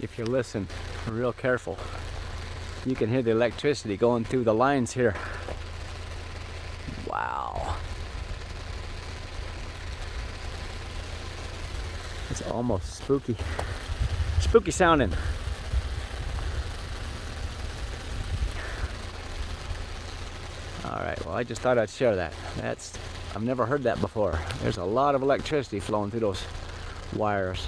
if you listen real careful, you can hear the electricity going through the lines here. Wow. It's almost spooky. Spooky sounding. Alright, well, I just thought I'd share that. I've never heard that before. There's a lot of electricity flowing through those wires.